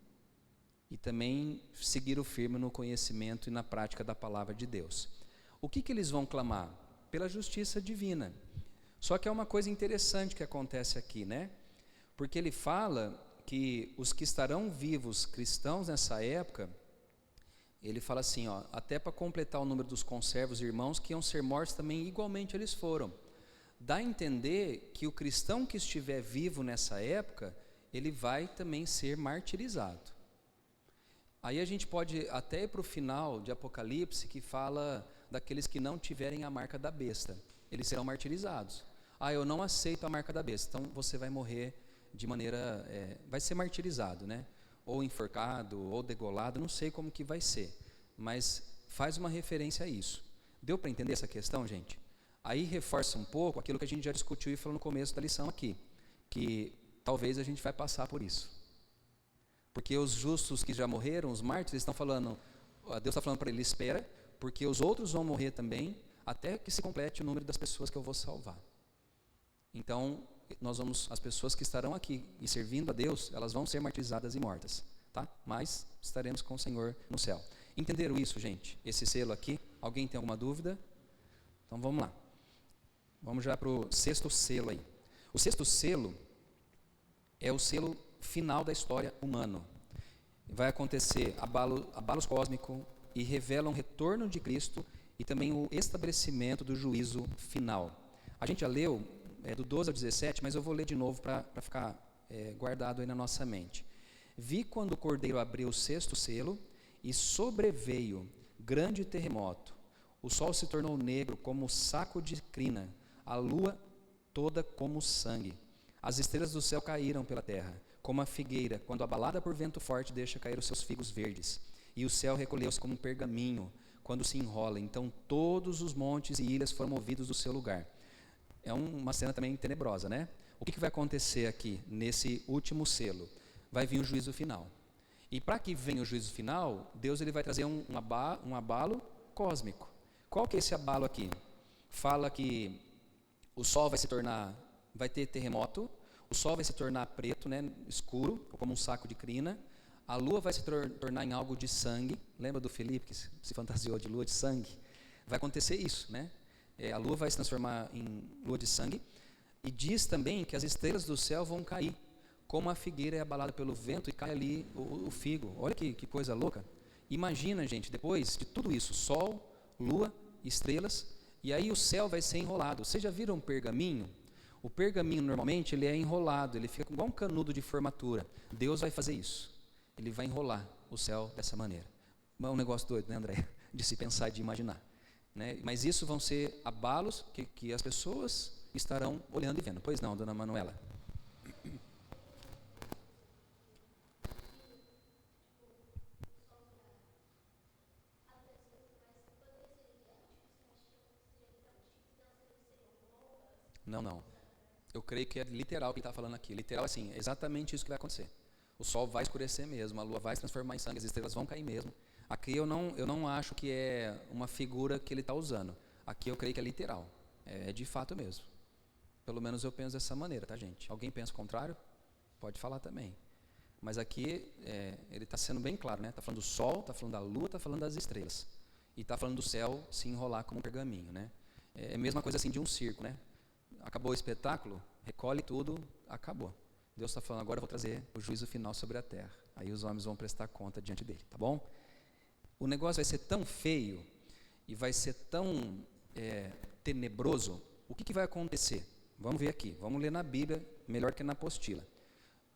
e também seguiram firme no conhecimento e na prática da palavra de Deus. O que eles vão clamar? Pela justiça divina. Só que é uma coisa interessante que acontece aqui, né? Porque ele fala que os que estarão vivos cristãos nessa época, ele fala assim, até para completar o número dos conservos irmãos que iam ser mortos também igualmente eles foram. Dá a entender que o cristão que estiver vivo nessa época, ele vai também ser martirizado. Aí a gente pode até ir para o final de Apocalipse, que fala daqueles que não tiverem a marca da besta. Eles serão martirizados. Eu não aceito a marca da besta, então você vai morrer de maneira, vai ser martirizado, né? Ou enforcado, ou degolado, não sei como que vai ser, mas faz uma referência a isso. Deu para entender essa questão, gente? Aí reforça um pouco aquilo que a gente já discutiu e falou no começo da lição aqui, que talvez a gente vai passar por isso. Porque os justos que já morreram, os mártires, estão falando, Deus está falando para ele, espera, porque os outros vão morrer também, até que se complete o número das pessoas que eu vou salvar. Então, as pessoas que estarão aqui e servindo a Deus, elas vão ser martirizadas e mortas, tá? Mas estaremos com o Senhor no céu. Entenderam isso, gente? Esse selo aqui? Alguém tem alguma dúvida? Então vamos lá. Vamos já para o sexto selo aí. O sexto selo é o selo final da história humana. Vai acontecer abalos cósmicos e revela um retorno de Cristo e também o estabelecimento do juízo final. A gente já leu do 12 ao 17, mas eu vou ler de novo para ficar guardado aí na nossa mente. Vi quando o Cordeiro abriu o sexto selo e sobreveio grande terremoto. O sol se tornou negro como saco de crina, a lua toda como sangue. As estrelas do céu caíram pela terra, como a figueira, quando abalada por vento forte deixa cair os seus figos verdes. E o céu recolheu-se como um pergaminho, quando se enrola. Então todos os montes e ilhas foram movidos do seu lugar. É uma cena também tenebrosa, né? O que vai acontecer aqui, nesse último selo? Vai vir o juízo final. E para que venha o juízo final, Deus ele vai trazer um abalo cósmico. Qual que é esse abalo aqui? Fala que o sol vai ter terremoto, o sol vai se tornar preto, né, escuro, como um saco de crina, a lua vai se tornar em algo de sangue. Lembra do Felipe que se fantasiou de lua de sangue? Vai acontecer isso, né? A lua vai se transformar em lua de sangue. E diz também que as estrelas do céu vão cair, como a figueira é abalada pelo vento e cai ali o figo. Olha que coisa louca. Imagina, gente, depois de tudo isso, sol, lua, estrelas, e aí o céu vai ser enrolado. Vocês já viram um pergaminho? O pergaminho normalmente ele é enrolado, ele fica igual um canudo de formatura. Deus vai fazer isso. Ele vai enrolar o céu dessa maneira. É um negócio doido, né, André? De se pensar e de imaginar, né? Mas isso vão ser abalos que as pessoas estarão olhando e vendo. Pois não, dona Manuela? Não. Eu creio que é literal o que ele está falando aqui. Literal assim, é exatamente isso que vai acontecer. O sol vai escurecer mesmo, a lua vai se transformar em sangue, as estrelas vão cair mesmo. Aqui eu não acho que é uma figura que ele está usando. Aqui eu creio que é literal. É de fato mesmo. Pelo menos eu penso dessa maneira, tá, gente? Alguém pensa o contrário? Pode falar também. Mas aqui ele está sendo bem claro, né? Está falando do sol, está falando da lua, está falando das estrelas. E está falando do céu se enrolar como um pergaminho, né? É a mesma coisa assim de um circo, né? Acabou o espetáculo, recolhe tudo, acabou. Deus está falando, agora eu vou trazer o juízo final sobre a terra. Aí os homens vão prestar conta diante dele, tá bom? O negócio vai ser tão feio e vai ser tão tenebroso. O que vai acontecer? Vamos ver aqui, vamos ler na Bíblia, melhor que na apostila.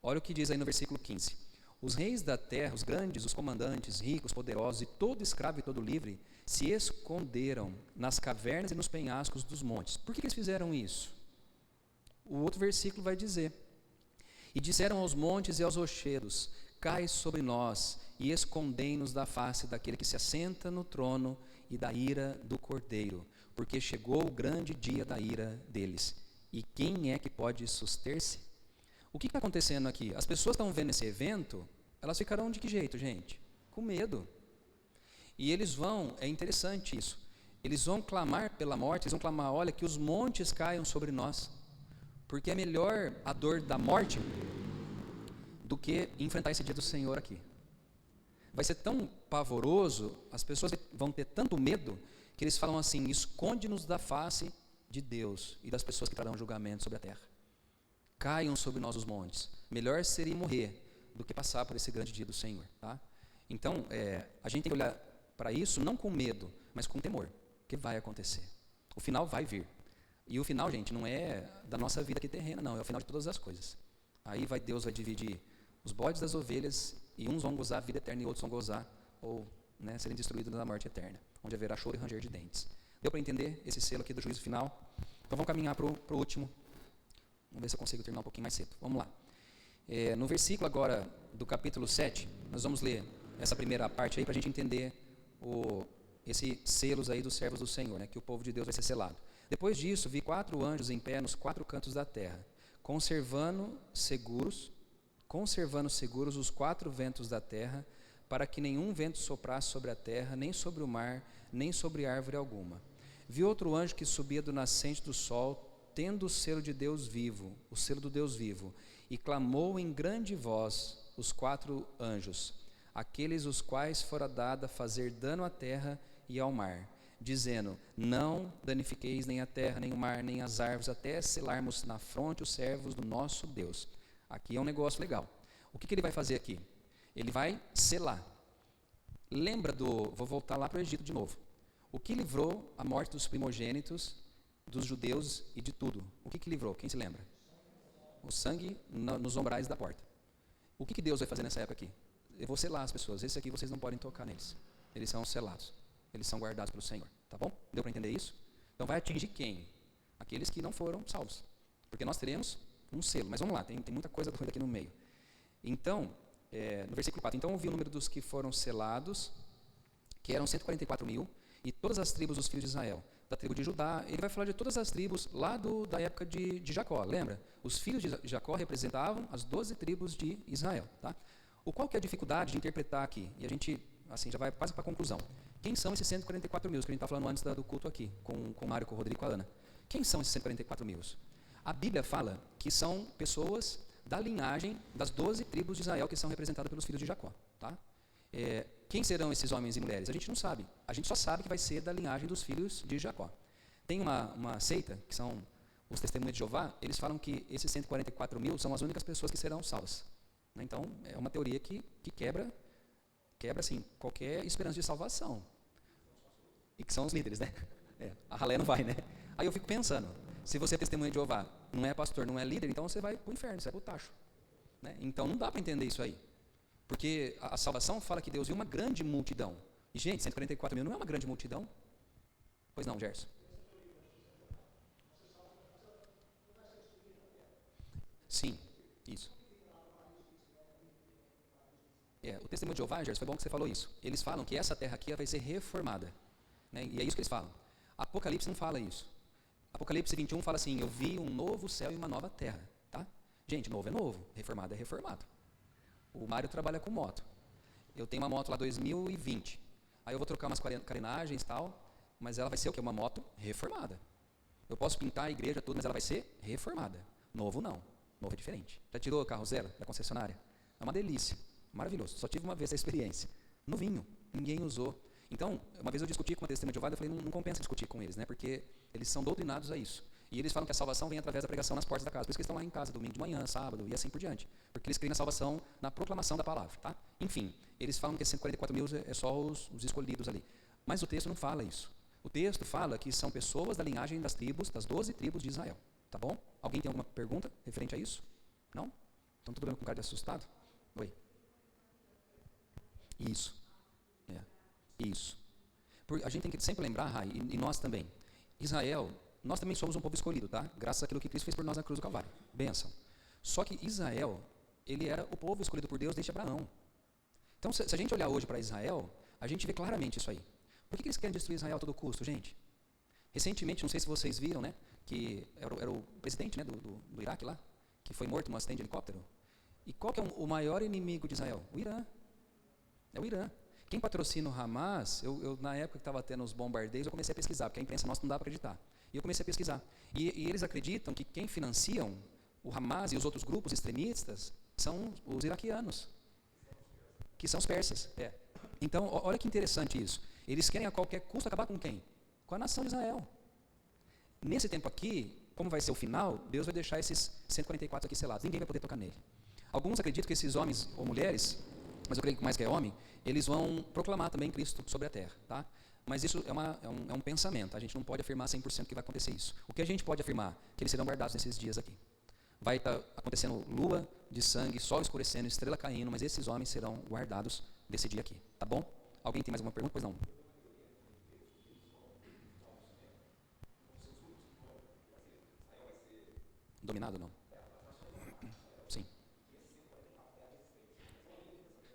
Olha o que diz aí no versículo 15. Os reis da terra, os grandes, os comandantes, ricos, poderosos, e todo escravo e todo livre, se esconderam nas cavernas e nos penhascos dos montes. Por que eles fizeram isso? O outro versículo vai dizer: e disseram aos montes e aos rochedos: cai sobre nós e escondei-nos da face daquele que se assenta no trono e da ira do Cordeiro, porque chegou o grande dia da ira deles. E quem é que pode suster-se? O que está acontecendo aqui? As pessoas estão vendo esse evento, elas ficarão de que jeito, gente? Com medo. E eles vão, é interessante isso, eles vão clamar pela morte, eles vão clamar, olha, que os montes caiam sobre nós, porque é melhor a dor da morte do que enfrentar esse dia do Senhor aqui. Vai ser tão pavoroso, as pessoas vão ter tanto medo, que eles falam assim, esconde-nos da face de Deus e das pessoas que trarão julgamento sobre a terra. Caiam sobre nós os montes. Melhor seria morrer do que passar por esse grande dia do Senhor, tá? Então, a gente tem que olhar para isso não com medo, mas com temor, que vai acontecer. O final vai vir. E o final, gente, não é da nossa vida aqui terrena, não, é o final de todas as coisas. Aí Deus vai dividir os bodes das ovelhas, e uns vão gozar a vida eterna e outros vão gozar, ou serem destruídos na morte eterna, onde haverá choro e ranger de dentes. Deu para entender esse selo aqui do juízo final? Então vamos caminhar para o último. Vamos ver se eu consigo terminar um pouquinho mais cedo. Vamos lá. No versículo agora do capítulo 7, nós vamos ler essa primeira parte aí para a gente entender esses selos aí dos servos do Senhor, né, que o povo de Deus vai ser selado. Depois disso, vi 4 anjos em pé nos 4 cantos da terra, conservando seguros os 4 ventos da terra, para que nenhum vento soprasse sobre a terra, nem sobre o mar, nem sobre árvore alguma. Vi outro anjo que subia do nascente do sol, tendo o selo de Deus vivo, o selo do Deus vivo, e clamou em grande voz os 4 anjos, aqueles os quais fora dada fazer dano à terra e ao mar, dizendo: não danifiqueis nem a terra, nem o mar, nem as árvores, até selarmos na fronte os servos do nosso Deus. Aqui é um negócio legal. O que ele vai fazer aqui? Ele vai selar. Lembra vou voltar lá para o Egito de novo. O que livrou a morte dos primogênitos, dos judeus e de tudo? O que livrou? Quem se lembra? O sangue nos umbrais da porta. O que Deus vai fazer nessa época aqui? Eu vou selar as pessoas. Esses aqui vocês não podem tocar neles. Eles são selados. Eles são guardados pelo Senhor. Tá bom? Deu para entender isso? Então vai atingir quem? Aqueles que não foram salvos. Porque nós teremos um selo. Mas vamos lá, tem muita coisa aqui no meio. Então, no versículo 4, então eu vi o número dos que foram selados, que eram 144 mil, e todas as tribos dos filhos de Israel. Da tribo de Judá, ele vai falar de todas as tribos lá da época de Jacó, lembra? Os filhos de Jacó representavam as 12 tribos de Israel, tá? Qual que é a dificuldade de interpretar aqui? E a gente, assim, já vai quase para a conclusão. Quem são esses 144 mil, que a gente está falando antes do culto aqui, com o Mário, com o Rodrigo e com a Ana? Quem são esses 144 mil? A Bíblia fala que são pessoas da linhagem das 12 tribos de Israel que são representadas pelos filhos de Jacó. Tá? Quem serão esses homens e mulheres? A gente não sabe. A gente só sabe que vai ser da linhagem dos filhos de Jacó. Tem uma seita, que são os Testemunhas de Jeová, eles falam que esses 144 mil são as únicas pessoas que serão salvas. Então, é uma teoria que quebra assim, qualquer esperança de salvação. E que são os líderes, né? A ralé não vai, né? Aí eu fico pensando, se você é testemunha de Jeová, não é pastor, não é líder, então você vai para o inferno, você vai para o tacho. Né? Então, não dá para entender isso aí. Porque a salvação fala que Deus viu uma grande multidão. E, gente, 144 mil não é uma grande multidão? Pois não, Gerson? Sim, isso. O testemunho de Jeová, Gerson, foi bom que você falou isso. Eles falam que essa terra aqui vai ser reformada. Né? E é isso que eles falam. Apocalipse não fala isso. Apocalipse 21 fala assim, eu vi um novo céu e uma nova terra. Tá? Gente, novo é novo, reformado é reformado. O Mário trabalha com moto. Eu tenho uma moto lá 2020. Aí eu vou trocar umas carenagens e tal, mas ela vai ser o quê? Uma moto reformada. Eu posso pintar a igreja toda, mas ela vai ser reformada. Novo não. Novo é diferente. Já tirou o carro zero da concessionária? É uma delícia. Maravilhoso. Só tive uma vez essa experiência. Novinho. Ninguém usou. Então, uma vez eu discuti com uma testemunha de Jeová, eu falei, não compensa discutir com eles, né? Porque eles são doutrinados a isso. E eles falam que a salvação vem através da pregação nas portas da casa. Por isso que eles estão lá em casa, domingo de manhã, sábado e assim por diante. Porque eles creem na salvação, na proclamação da palavra, tá? Enfim, eles falam que esses 144 mil é só os escolhidos ali. Mas o texto não fala isso. O texto fala que são pessoas da linhagem das tribos, das 12 tribos de Israel. Tá bom? Alguém tem alguma pergunta referente a isso? Não? Então tudo bem com cara de assustado? Oi. Isso. Isso. A gente tem que sempre lembrar, Rai, e nós também. Israel, nós também somos um povo escolhido, tá? Graças àquilo que Cristo fez por nós na cruz do Calvário. Bênção. Só que Israel, ele era o povo escolhido por Deus desde Abraão. Então, se a gente olhar hoje para Israel, a gente vê claramente isso aí. Por que eles querem destruir Israel a todo custo, gente? Recentemente, não sei se vocês viram, né? Que era o presidente, né, do Iraque lá, que foi morto num acidente de helicóptero. E qual que é o maior inimigo de Israel? O Irã. É o Irã. Quem patrocina o Hamas, eu na época que estava tendo os bombardeios, eu comecei a pesquisar, porque a imprensa nossa não dá para acreditar. E eu comecei a pesquisar. E eles acreditam que quem financiam o Hamas e os outros grupos extremistas são os iraquianos, que são os persas. Então, olha que interessante isso. Eles querem a qualquer custo acabar com quem? Com a nação de Israel. Nesse tempo aqui, como vai ser o final, Deus vai deixar esses 144 aqui selados. Ninguém vai poder tocar nele. Alguns acreditam que esses homens ou mulheres, mas eu creio que mais que é homem, eles vão proclamar também Cristo sobre a terra, tá? Mas isso é um pensamento, a gente não pode afirmar 100% que vai acontecer isso. O que a gente pode afirmar? Que eles serão guardados nesses dias aqui. Vai estar acontecendo lua de sangue, sol escurecendo, estrela caindo, mas esses homens serão guardados desse dia aqui, tá bom? Alguém tem mais alguma pergunta? Pois não. Dominado ou não? Sim.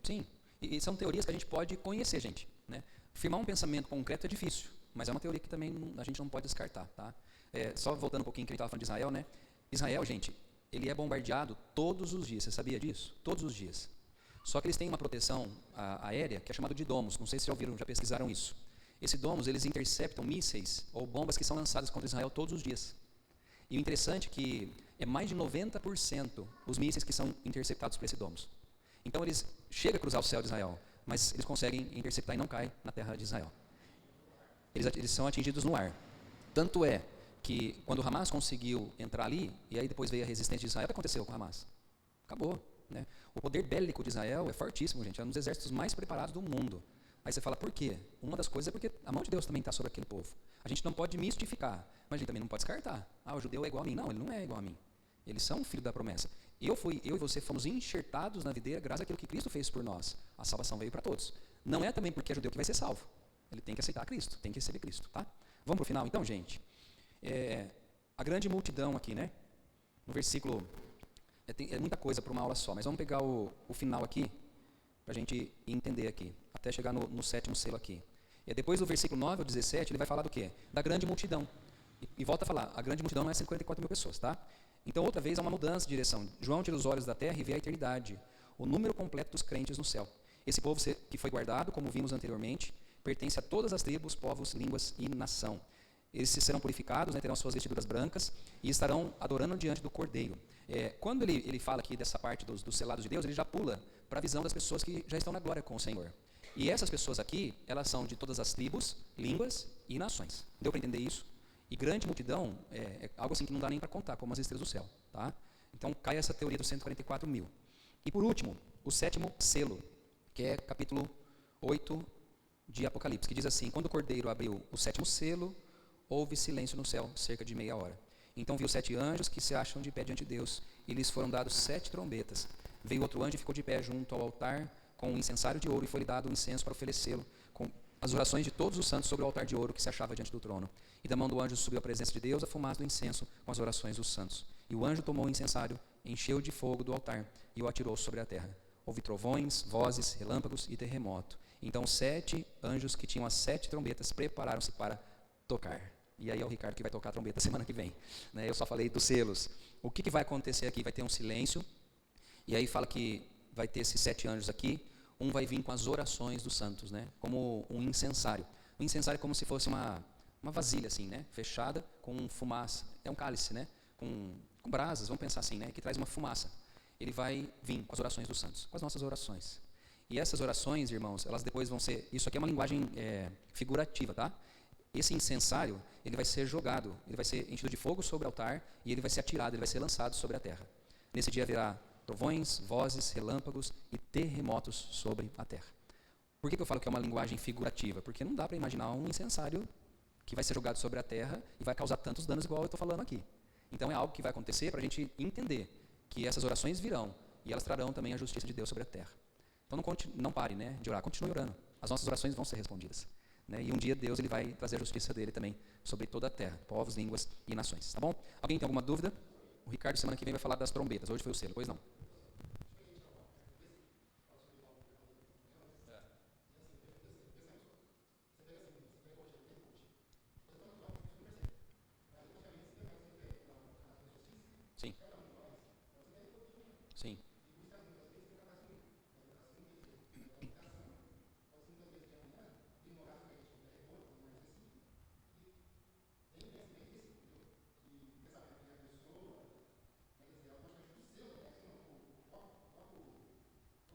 Sim. E são teorias que a gente pode conhecer, gente. Né? Afirmar um pensamento concreto é difícil, mas é uma teoria que também a gente não pode descartar. Tá? Só voltando um pouquinho que a gente estava falando de Israel, né? Israel, gente, ele é bombardeado todos os dias. Você sabia disso? Todos os dias. Só que eles têm uma proteção aérea que é chamada de domos. Não sei se já ouviram, já pesquisaram isso. Esse domos, eles interceptam mísseis ou bombas que são lançadas contra Israel todos os dias. E o interessante é que é mais de 90% os mísseis que são interceptados por esse domos. Então eles chegam a cruzar o céu de Israel, mas eles conseguem interceptar e não caem na terra de Israel. Eles são atingidos no ar. Tanto é que quando o Hamas conseguiu entrar ali, e aí depois veio a resistência de Israel, o que aconteceu com o Hamas? Acabou. Né? O poder bélico de Israel é fortíssimo, gente. É um dos exércitos mais preparados do mundo. Aí você fala, por quê? Uma das coisas é porque a mão de Deus também está sobre aquele povo. A gente não pode mistificar, mas a gente também não pode descartar. O judeu é igual a mim. Não, ele não é igual a mim. Eles são filho da promessa. Eu e você fomos enxertados na videira graças àquilo que Cristo fez por nós. A salvação veio para todos. Não é também porque é judeu que vai ser salvo. Ele tem que aceitar Cristo, tem que receber Cristo. Tá? Vamos para o final então, gente? A grande multidão aqui, né? No versículo... É muita coisa para uma aula só, mas vamos pegar o final aqui, para a gente entender aqui, até chegar no sétimo selo aqui. E depois do versículo 9 ao 17, ele vai falar do quê? Da grande multidão. E volta a falar, a grande multidão não é 54 mil pessoas, tá? Então, outra vez, há uma mudança de direção. João tira os olhos da terra e vê a eternidade, o número completo dos crentes no céu. Esse povo que foi guardado, como vimos anteriormente, pertence a todas as tribos, povos, línguas e nação. eles serão purificados, né, terão suas vestiduras brancas e estarão adorando diante do Cordeiro. Quando ele fala aqui dessa parte dos selados de Deus, ele já pula para a visão das pessoas que já estão na glória com o Senhor. E essas pessoas aqui, elas são de todas as tribos, línguas e nações. Deu para entender isso? E grande multidão é algo assim que não dá nem para contar, como as estrelas do céu. Tá? Então cai essa teoria dos 144 mil. E por último, o sétimo selo, que é capítulo 8 de Apocalipse, que diz assim: quando o Cordeiro abriu o sétimo selo, houve silêncio no céu, cerca de meia hora. Então viu 7 anjos que se acham de pé diante de Deus, e lhes foram dados 7 trombetas. Veio outro anjo e ficou de pé junto ao altar, com um incensário de ouro, e foi-lhe dado um incenso para oferecê-lo, com as orações de todos os santos sobre o altar de ouro que se achava diante do trono. E da mão do anjo subiu à presença de Deus a fumaça do incenso com as orações dos santos. E o anjo tomou o incensário, encheu de fogo do altar e o atirou sobre a terra. Houve trovões, vozes, relâmpagos e terremoto. Então os 7 anjos que tinham as 7 trombetas prepararam-se para tocar. E aí é o Ricardo que vai tocar a trombeta semana que vem. Eu só falei dos selos. O que vai acontecer aqui? Vai ter um silêncio. E aí fala que vai ter esses 7 anjos aqui. Um vai vir com as orações dos santos, como um incensário. O incensário é como se fosse uma vasilha assim, fechada com fumaça. É um cálice, com brasas, vamos pensar assim, que traz uma fumaça. Ele vai vir com as orações dos santos, com as nossas orações. E essas orações, irmãos, elas depois vão ser... Isso aqui é uma linguagem figurativa, tá? Esse incensário, ele vai ser jogado, ele vai ser enchido de fogo sobre o altar e ele vai ser atirado, ele vai ser lançado sobre a terra. Nesse dia haverá trovões, vozes, relâmpagos e terremotos sobre a terra. Por que eu falo que é uma linguagem figurativa? Porque não dá para imaginar um incensário que vai ser jogado sobre a terra e vai causar tantos danos igual eu estou falando aqui. Então é algo que vai acontecer para a gente entender que essas orações virão e elas trarão também a justiça de Deus sobre a terra. Então não pare de orar, continue orando. As nossas orações vão ser respondidas. E um dia Deus ele vai trazer a justiça dele também sobre toda a terra, povos, línguas e nações. Tá bom? Alguém tem alguma dúvida? O Ricardo semana que vem vai falar das trombetas. Hoje foi o selo, pois não? Sim. Sim.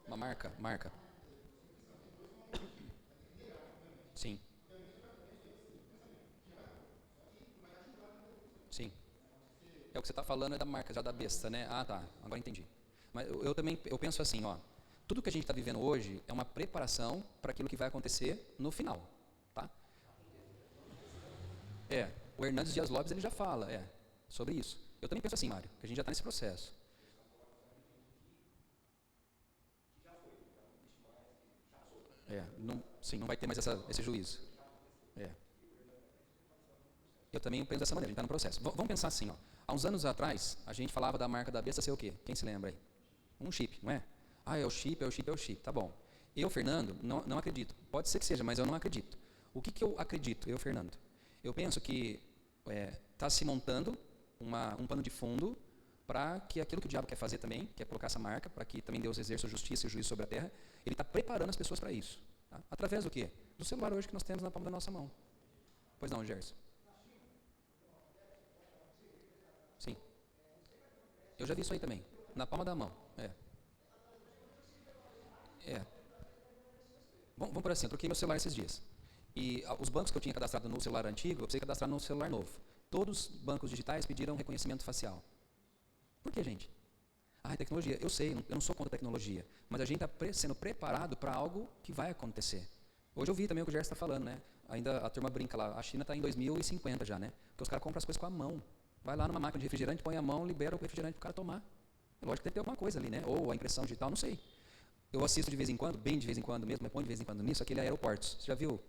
Uma marca. Sim. Sim. É o que você está falando, é da marca, já da besta, Ah, tá, agora entendi. Mas eu também penso assim, tudo que a gente está vivendo hoje é uma preparação para aquilo que vai acontecer no final, tá? O Hernandes Dias Lopes, ele já fala, sobre isso. Eu também penso assim, Mário, que a gente já está nesse processo. Não vai ter mais esse juízo. Eu também penso dessa maneira, a gente está no processo. Vamos pensar assim, há uns anos atrás, a gente falava da marca da besta ser o quê? Quem se lembra aí? Um chip, não é? É o chip, tá bom. Eu, Fernando, não acredito. Pode ser que seja, mas eu não acredito. O que eu acredito, eu, Fernando? Eu penso que está se montando um pano de fundo para que aquilo que o diabo quer fazer também, que é colocar essa marca, para que também Deus exerça a justiça e o juízo sobre a terra, ele está preparando as pessoas para isso. Tá? Através do quê? Do celular hoje que nós temos na palma da nossa mão. Pois não, Gerson? Sim. Eu já vi isso aí também, na palma da mão. Vamos por assim, eu troquei meu celular esses dias. E os bancos que eu tinha cadastrado no celular antigo, eu precisei cadastrar no celular novo. Todos os bancos digitais pediram reconhecimento facial. Por que, gente? Tecnologia. Eu sei, eu não sou contra a tecnologia, mas a gente está sendo preparado para algo que vai acontecer. Hoje eu vi também o que o Gerson está falando, Ainda a turma brinca lá, a China está em 2050 já, Porque os caras compram as coisas com a mão. Vai lá numa máquina de refrigerante, põe a mão, libera o refrigerante para o cara tomar. É lógico que deve ter alguma coisa ali, Ou a impressão digital, não sei. Eu assisto de vez em quando, bem de vez em quando mesmo, mas põe de vez em quando nisso, aquele aeroportos. Você já viu?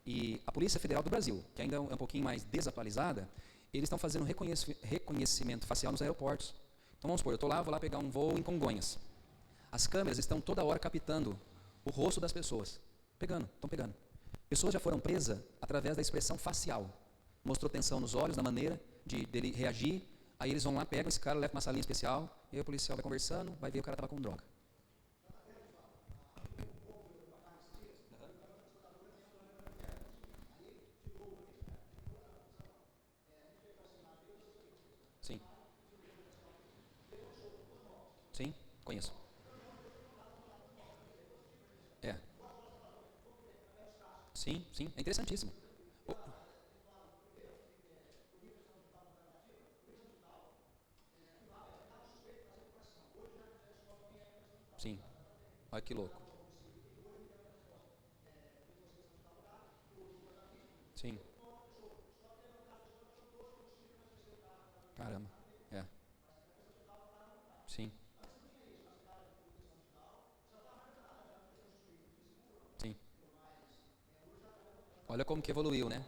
E a Polícia Federal do Brasil, que ainda é um pouquinho mais desatualizada, eles estão fazendo reconhecimento facial nos aeroportos. Então vamos supor, eu estou lá, vou lá pegar um voo em Congonhas. As câmeras estão toda hora captando o rosto das pessoas. Estão pegando. Pessoas já foram presas através da expressão facial. Mostrou tensão nos olhos, na maneira dele reagir. Aí eles vão lá, pegam esse cara, levam para uma salinha especial, e aí o policial vai conversando, vai ver o cara estava com droga. Conheço. É. Sim, sim, é interessantíssimo. Sim, olha que louco. Sim, caramba. É, sim, sim. Olha como que evoluiu, né?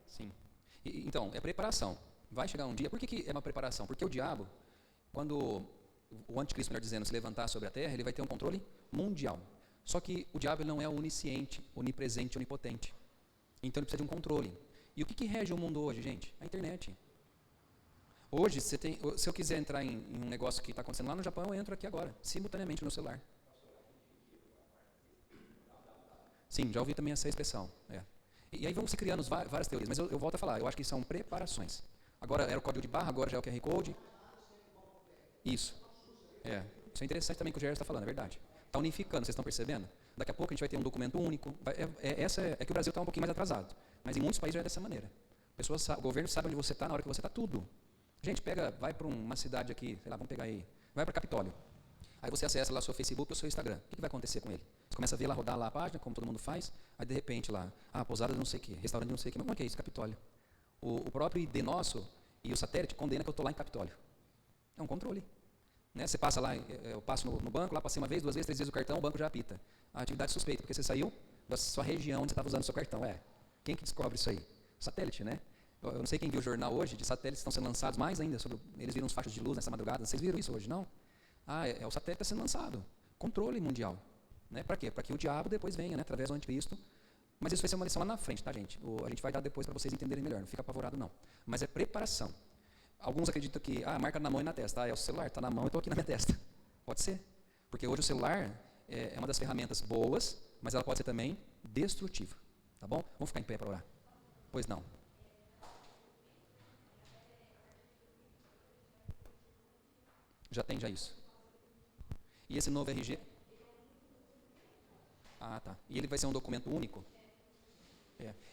Sim. Então, é preparação. Vai chegar um dia. Por que, que é uma preparação? Porque o diabo, quando o anticristo, melhor dizendo, se levantar sobre a terra, ele vai ter um controle mundial. Só que o diabo ele não é onisciente, onipresente, onipotente. Então ele precisa de um controle. E o que, que rege o mundo hoje, gente? A internet. Hoje, se eu quiser entrar em um negócio que está acontecendo lá no Japão, eu entro aqui agora, simultaneamente no celular. Sim, já ouvi também essa expressão. É. E aí vão se criando várias teorias, mas eu volto a falar, eu acho que são preparações. Agora era o código de barra, agora já é o QR Code. Isso. É. Isso é interessante também que o Gerson está falando, é verdade. Está unificando, vocês estão percebendo? Daqui a pouco a gente vai ter um documento único. É que o Brasil está um pouquinho mais atrasado, mas em muitos países já é dessa maneira. O governo sabe onde você está na hora que você está, tudo. Gente, vai para uma cidade aqui, sei lá, vamos pegar aí, vai para Capitólio. Aí você acessa lá o seu Facebook ou o seu Instagram. O que vai acontecer com ele? Você começa a ver lá, rodar lá a página, como todo mundo faz, aí de repente lá, pousada de não sei o quê, restaurante de não sei o quê. Mas como é que é isso, Capitólio? O próprio ID nosso e o satélite condena que eu estou lá em Capitólio. É um controle. Né? Você passa lá, eu passo no banco, lá passei uma vez, 2 vezes, 3 vezes o cartão, o banco já apita. A atividade suspeita, porque você saiu da sua região onde você estava usando o seu cartão. Quem que descobre isso aí? Satélite, né? Eu não sei quem viu o jornal hoje, de satélites que estão sendo lançados mais ainda, eles viram uns fachos de luz nessa madrugada. Vocês viram isso hoje, não? O satélite está sendo lançado. Controle mundial. Né? Para quê? Para que o diabo depois venha, né? Através do anticristo. Mas isso vai ser uma lição lá na frente, tá, gente? A gente vai dar depois para vocês entenderem melhor, não fica apavorado, não. Mas é preparação. Alguns acreditam que a marca na mão e na testa. É o celular, está na mão e estou aqui na minha testa. Pode ser. Porque hoje o celular é uma das ferramentas boas, mas ela pode ser também destrutiva. Tá bom? Vamos ficar em pé para orar. Pois não. Já tem já isso. E esse novo RG? Tá. E ele vai ser um documento único?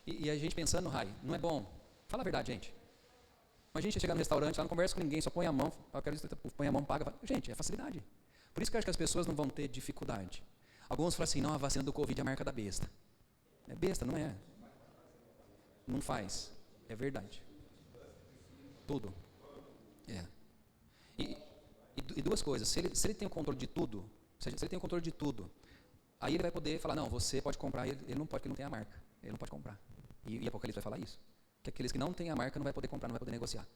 E a gente pensando, Rai, não é bom. Fala a verdade, gente. Imagina você chegar no restaurante, lá não conversa com ninguém, só põe a mão, põe a mão, paga. Gente, é facilidade. Por isso que eu acho que as pessoas não vão ter dificuldade. Alguns falam assim, não, a vacina do Covid é a marca da besta. É besta, não é? Não faz. É verdade. Tudo. E duas coisas, se ele tem o controle de tudo, se ele tem o controle de tudo, aí ele vai poder falar, não, você pode comprar, ele não pode, porque ele não tem a marca, ele não pode comprar. E Apocalipse vai falar isso, que aqueles que não têm a marca não vai poder comprar, não vai poder negociar.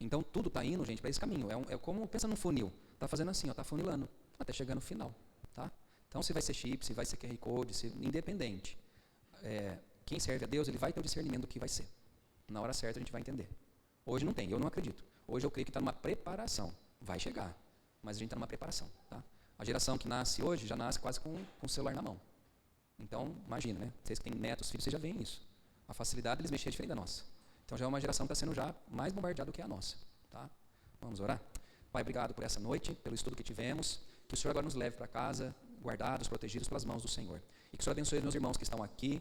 Então tudo está indo, gente, para esse caminho, é como, pensa num funil, está fazendo assim, está funilando, até chegar no final, tá? Então se vai ser chip, se vai ser QR Code, independente, quem serve a Deus, ele vai ter o discernimento do que vai ser. Na hora certa a gente vai entender. Hoje não tem, eu não acredito. Hoje eu creio que está numa preparação. Vai chegar, mas a gente está numa preparação. Tá? A geração que nasce hoje já nasce quase com o celular na mão. Então, imagina, né? Vocês que têm netos, filhos, vocês já veem isso. A facilidade deles mexer é diferente da nossa. Então já é uma geração que está sendo já mais bombardeada do que a nossa. Tá? Vamos orar? Pai, obrigado por essa noite, pelo estudo que tivemos. Que o Senhor agora nos leve para casa, guardados, protegidos pelas mãos do Senhor. E que o Senhor abençoe meus irmãos que estão aqui.